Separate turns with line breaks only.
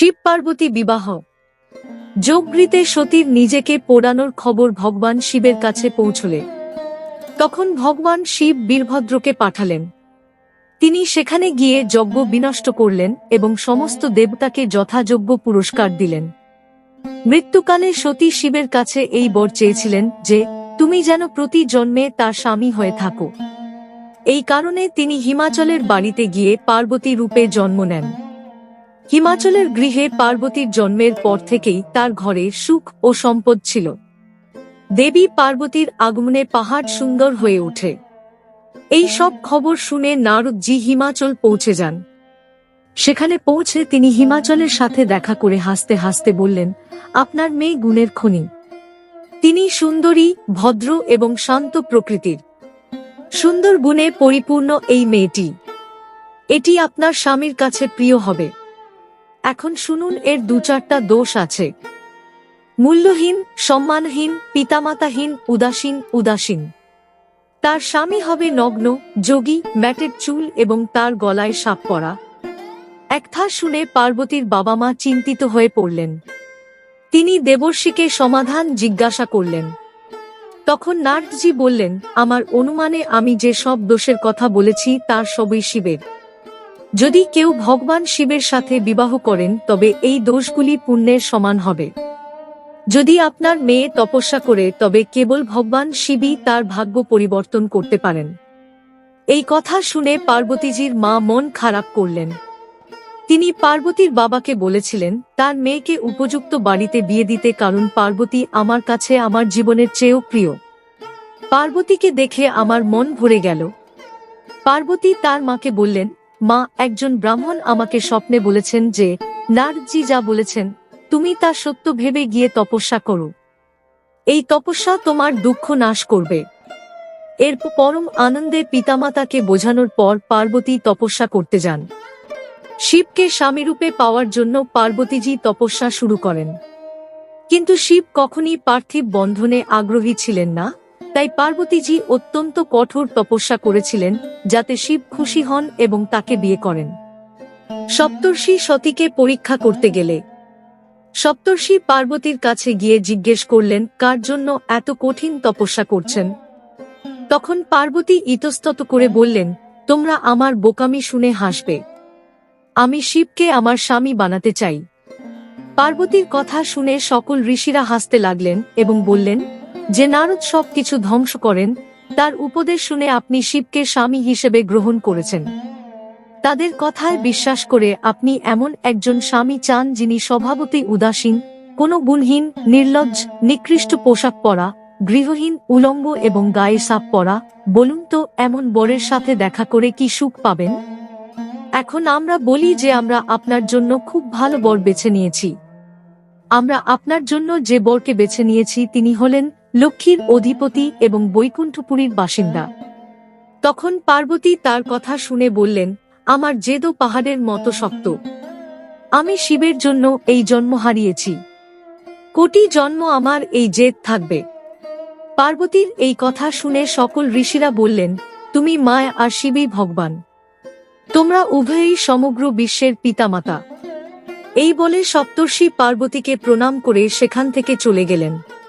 শিব পার্বতী বিবাহ। যজ্ঞৃতে সতীর নিজেকে পোড়ানোর খবর ভগবান শিবের কাছে পৌঁছলে তখন ভগবান শিব বীরভদ্রকে পাঠালেন। তিনি সেখানে গিয়ে যজ্ঞ বিনষ্ট করলেন এবং সমস্ত দেবতাকে যথাযোগ্য পুরস্কার দিলেন। মৃত্যুকালে সতী শিবের কাছে এই বর চেয়েছিলেন যে তুমি যেন প্রতি জন্মে তার স্বামী হয়ে থাকো। এই কারণে তিনি হিমাচলের বাড়িতে গিয়ে পার্বতী রূপে জন্ম নেন। হিমাচলের গৃহে পার্বতীর জন্মের পর থেকেই তার ঘরে সুখ ও সম্পদ ছিল। দেবী পার্বতীর আগমনে পাহাড় সুন্দর হয়ে ওঠে। এই সব খবর শুনে নারদজি হিমাচল পৌঁছে যান। সেখানে পৌঁছে তিনি হিমাচলের সাথে দেখা করে হাসতে হাসতে বললেন, আপনার মেয়ে গুণের খনি। তিনি সুন্দরী, ভদ্র এবং শান্ত প্রকৃতির। সুন্দর গুণে পরিপূর্ণ এই মেয়েটি, এটি আপনার স্বামীর কাছে প্রিয় হবে। এখন শুনুন, এর দু চারটা দোষ আছে। মূল্যহীন, সম্মানহীন, পিতামাতাহীন, উদাসীন। তার স্বামী হবে নগ্ন, যোগী, ম্যাটের চুল এবং তার গলায় সাপ পরা। একথা শুনে পার্বতীর বাবা মা চিন্তিত হয়ে পড়লেন। তিনি দেবর্ষিকে সমাধান জিজ্ঞাসা করলেন। তখন নারদজি বললেন, আমার অনুমানে আমি যে সব দোষের কথা বলেছি তার সবই শিবের। যদি কেউ ভগবান শিবের সাথে বিবাহ করেন তবে এই দোষগুলি পুণ্যের সমান হবে। যদি আপনার মেয়ে তপস্যা করে তবে কেবল ভগবান শিবই তার ভাগ্য পরিবর্তন করতে পারেন। এই কথা শুনে পার্বতীজির মা মন খারাপ করলেন। তিনি পার্বতীর বাবাকে বলেছিলেন তার মেয়েকে উপযুক্ত বাড়িতে বিয়ে দিতে, কারণ পার্বতী আমার কাছে আমার জীবনের চেয়েও প্রিয়। পার্বতীকে দেখে আমার মন ভরে গেল। পার্বতী তার মাকে বললেন, মা, একজন ব্রাহ্মণ আমাকে স্বপ্নে বলেছেন যে নারদজি যা বলেছেন তুমি তা সত্য ভেবে গিয়ে তপস্যা করো। এই তপস্যা তোমার দুঃখ নাশ করবে। এরপর পরম আনন্দে পিতামাতাকে বোঝানোর পর পার্বতী তপস্যা করতে যান। শিবকে স্বামীরূপে পাওয়ার জন্য পার্বতীজি তপস্যা শুরু করেন। কিন্তু শিব কখনই পার্থিব বন্ধনে আগ্রহী ছিলেন না, তাই পার্বতীজি অত্যন্ত কঠোর তপস্যা করেছিলেন যাতে শিব খুশি হন এবং তাকে বিয়ে করেন। সপ্তর্ষি সতীকে পরীক্ষা করতে গেলে সপ্তর্ষি পার্বতীর কাছে গিয়ে জিজ্ঞেস করলেন কার জন্য এত কঠিন তপস্যা করছেন। তখন পার্বতী ইতস্তত করে বললেন, তোমরা আমার বোকামি শুনে হাসবে। আমি শিবকে আমার স্বামী বানাতে চাই। পার্বতীর কথা শুনে সকল ঋষিরা হাসতে লাগলেন এবং বললেন, যে নারদ সবকিছু ধ্বংস করেন তার উপদেশ শুনে আপনি শিবকে স্বামী হিসেবে গ্রহণ করেছেন। তাদের কথায় বিশ্বাস করে আপনি এমন একজন স্বামী চান যিনি স্বভাবতই উদাসীন, কোনো গুণহীন, নির্লজ্জ, নিকৃষ্ট পোশাক পরা, গৃহহীন, উলঙ্গ এবং গায়ে সাপ পরা। বলুন তো, এমন বরের সাথে দেখা করে কি সুখ পাবেন? এখন আমরা বলি যে আমরা আপনার জন্য খুব ভালো বর বেছে নিয়েছি। আমরা আপনার জন্য যে বরকে বেছে নিয়েছি তিনি হলেন লক্ষ্মীর অধিপতি এবং বৈকুণ্ঠপুরীর বাসিন্দা। তখন পার্বতী তার কথা শুনে বললেন, আমার জেদও পাহাড়ের মতো শক্ত। আমি শিবের জন্য এই জন্ম হারিয়েছি। কোটি জন্ম আমার এই জেদ থাকবে। পার্বতীর এই কথা শুনে সকল ঋষিরা বললেন, তুমি মায়া আর শিবই ভগবান। তোমরা উভয়ই সমগ্র বিশ্বের পিতামাতা। এই বলে সপ্তর্ষি পার্বতীকে প্রণাম করে সেখান থেকে চলে গেলেন।